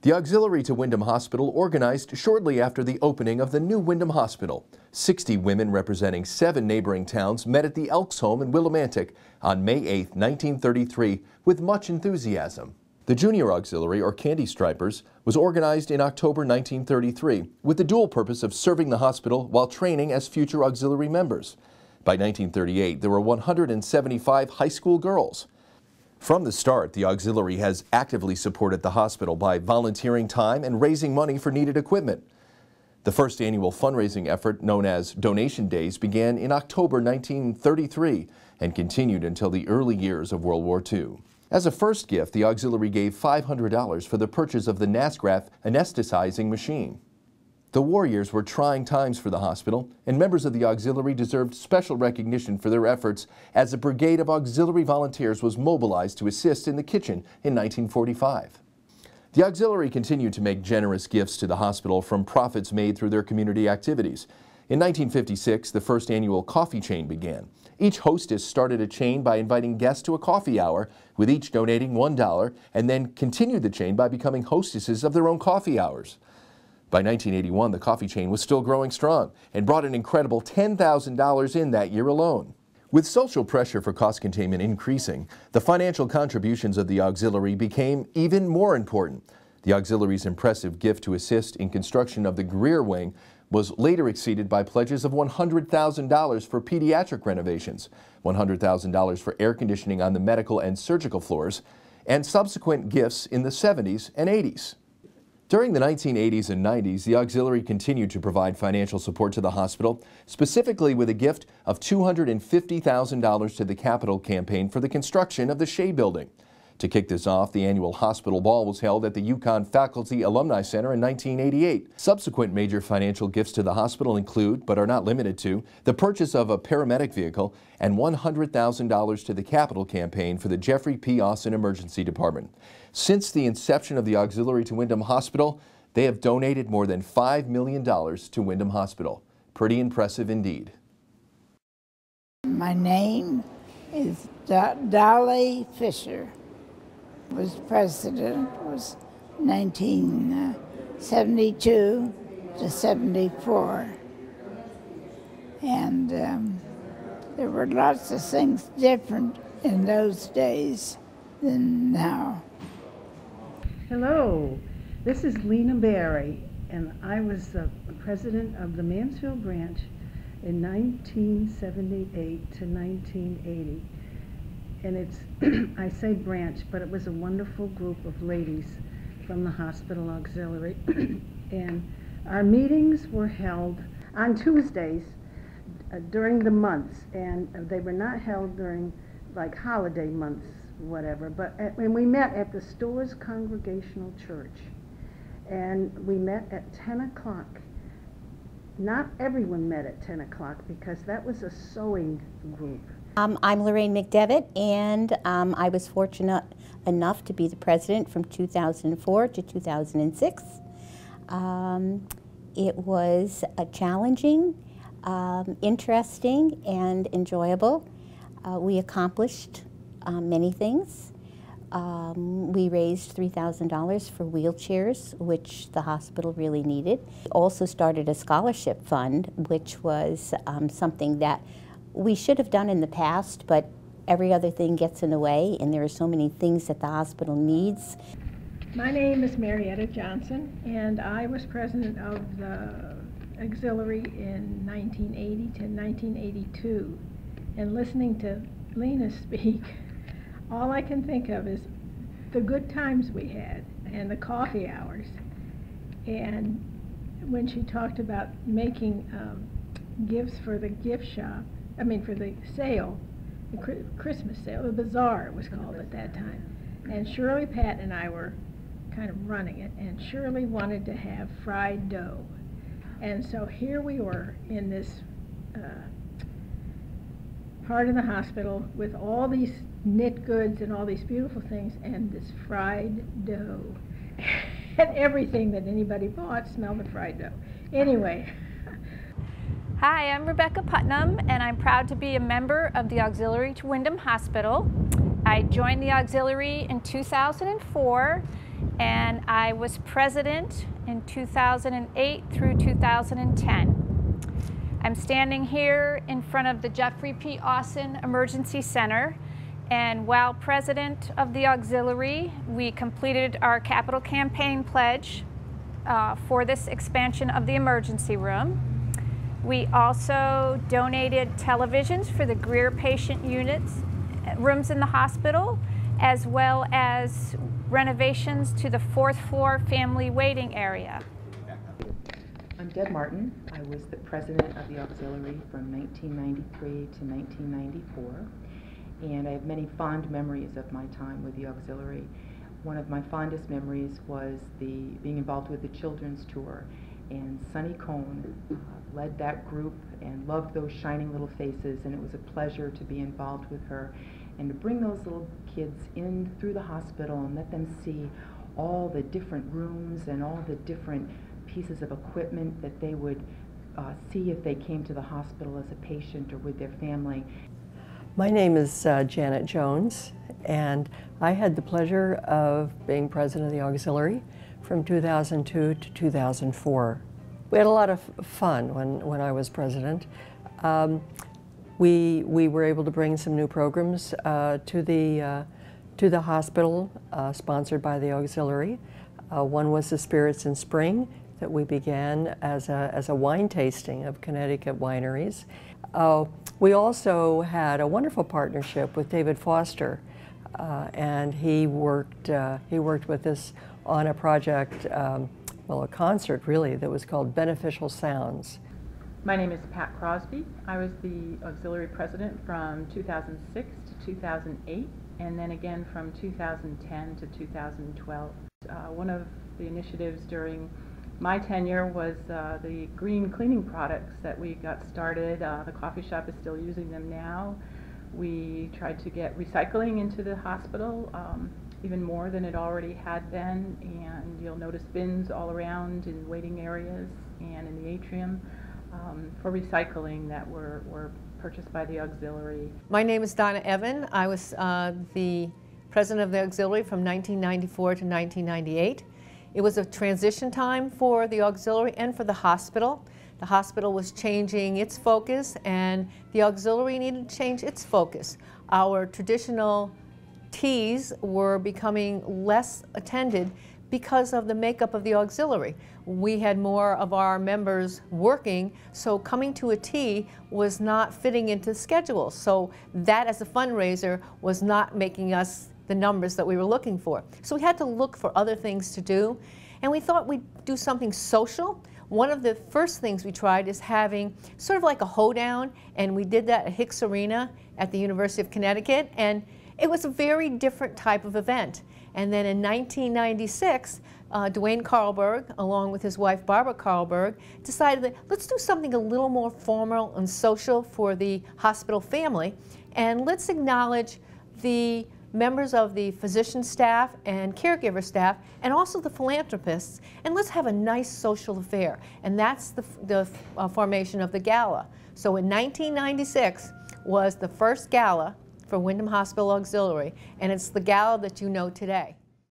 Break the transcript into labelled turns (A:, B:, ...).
A: The auxiliary to Windham Hospital organized shortly after the opening of the new Windham Hospital. 60 women representing 7 neighboring towns met at the Elks Home in Willimantic on May 8, 1933, with much enthusiasm. The Junior Auxiliary, or Candy Stripers, was organized in October 1933 with the dual purpose of serving the hospital while training as future auxiliary members. By 1938, there were 175 high school girls. From the start, the auxiliary has actively supported the hospital by volunteering time and raising money for needed equipment. The first annual fundraising effort, known as Donation Days, began in October 1933 and continued until the early years of World War II. As a first gift, the auxiliary gave $500 for the purchase of the NASGRAF anesthetizing machine. The war years were trying times for the hospital, and members of the auxiliary deserved special recognition for their efforts as a brigade of auxiliary volunteers was mobilized to assist in the kitchen in 1945. The auxiliary continued to make generous gifts to the hospital from profits made through their community activities. In 1956, the first annual coffee chain began. Each hostess started a chain by inviting guests to a coffee hour, with each donating $1, and then continued the chain by becoming hostesses of their own coffee hours. By 1981, the coffee chain was still growing strong and brought an incredible $10,000 in that year alone. With social pressure for cost containment increasing, the financial contributions of the auxiliary became even more important. The auxiliary's impressive gift to assist in construction of the Greer Wing was later exceeded by pledges of $100,000 for pediatric renovations, $100,000 for air conditioning on the medical and surgical floors, and subsequent gifts in the 70s and 80s. During the 1980s and 90s, the auxiliary continued to provide financial support to the hospital, specifically with a gift of $250,000 to the capital campaign for the construction of the Shea Building. To kick this off, the annual hospital ball was held at the Yukon Faculty Alumni Center in 1988. Subsequent major financial gifts to the hospital include, but are not limited to, the purchase of a paramedic vehicle and $100,000 to the capital campaign for the Jeffrey P. Austin Emergency Department. Since the inception of the auxiliary to Windham Hospital, they have donated more than $5 million to Windham Hospital. Pretty impressive indeed.
B: My name is Dolly Fisher. Was president was 1972 to 74, and there were lots of things different in those days than now.
C: Hello, this is Lena Berry, and I was the president of the Mansfield branch in 1978 to 1980. And it's, I say branch, but it was a wonderful group of ladies from the hospital auxiliary. And our meetings were held on Tuesdays during the months, and they were not held during like holiday months, whatever. But and we met at the Stores Congregational Church, and we met at 10 o'clock. Not everyone met at 10 o'clock because that was a sewing group.
D: I'm Lorraine McDevitt, and I was fortunate enough to be the president from 2004 to 2006. It was challenging, interesting, and enjoyable. We accomplished many things. We raised $3,000 for wheelchairs, which the hospital really needed. We also started a scholarship fund, which was something that we should have done in the past, but every other thing gets in the way, and there are so many things that the hospital needs.
E: My name is Marietta Johnson, and I was president of the auxiliary in 1980 to 1982. And listening to Lena speak, all I can think of is the good times we had and the coffee hours. And when she talked about making gifts for the gift shop, for the sale, the Christmas sale, the bazaar it was called at that time. And Shirley Patton and I were kind of running it, and Shirley wanted to have fried dough. And so here we were in this part of the hospital with all these knit goods and all these beautiful things and this fried dough. And everything that anybody bought smelled of fried dough. Anyway.
F: Hi, I'm Rebecca Putnam, and I'm proud to be a member of the Auxiliary to Windham Hospital. I joined the Auxiliary in 2004, and I was president in 2008 through 2010. I'm standing here in front of the Jeffrey P. Austin Emergency Center, and while president of the auxiliary, we completed our capital campaign pledge for this expansion of the emergency room. We also donated televisions for the Greer patient rooms in the hospital, as well as renovations to the 4th floor family waiting area.
G: I'm Deb Martin. I was the president of the auxiliary from 1993 to 1994, and I have many fond memories of my time with the auxiliary. One of my fondest memories was being involved with the children's tour, and Sunny Cohn led that group and loved those shining little faces, and it was a pleasure to be involved with her and to bring those little kids in through the hospital and let them see all the different rooms and all the different pieces of equipment that they would see if they came to the hospital as a patient or with their family.
H: My name is Janet Jones, and I had the pleasure of being president of the auxiliary from 2002 to 2004. We had a lot of fun when I was president. We were able to bring some new programs to the hospital, sponsored by the auxiliary. One was the Spirits in Spring that we began as a wine tasting of Connecticut wineries. We also had a wonderful partnership with David Foster, and he worked with us on a project, well, a concert really, that was called Beneficial Sounds.
I: My name is Pat Crosby. I was the auxiliary president from 2006 to 2008, and then again from 2010 to 2012. One of the initiatives during my tenure was the green cleaning products that we got started. The coffee shop is still using them now. We tried to get recycling into the hospital, even more than it already had been, and you'll notice bins all around in waiting areas and in the atrium for recycling that were purchased by the auxiliary.
J: My name is Donna Evan. I was the president of the auxiliary from 1994 to 1998. It was a transition time for the auxiliary and for the hospital. The hospital was changing its focus, and the auxiliary needed to change its focus. Our traditional teas were becoming less attended because of the makeup of the auxiliary. We had more of our members working, so coming to a tea was not fitting into the schedule. So that, as a fundraiser, was not making us the numbers that we were looking for. So we had to look for other things to do, and we thought we'd do something social. One of the first things we tried is having sort of like a hoedown, and we did that at Hicks Arena at the University of Connecticut, and it was a very different type of event. And then in 1996, Dwayne Carlberg, along with his wife Barbara Carlberg, decided that let's do something a little more formal and social for the hospital family, and let's acknowledge the members of the physician staff and caregiver staff, and also the philanthropists, and let's have a nice social affair. And that's the formation of the gala. So in 1996 was the first gala for Windham Hospital Auxiliary, and it's the gala that you know today.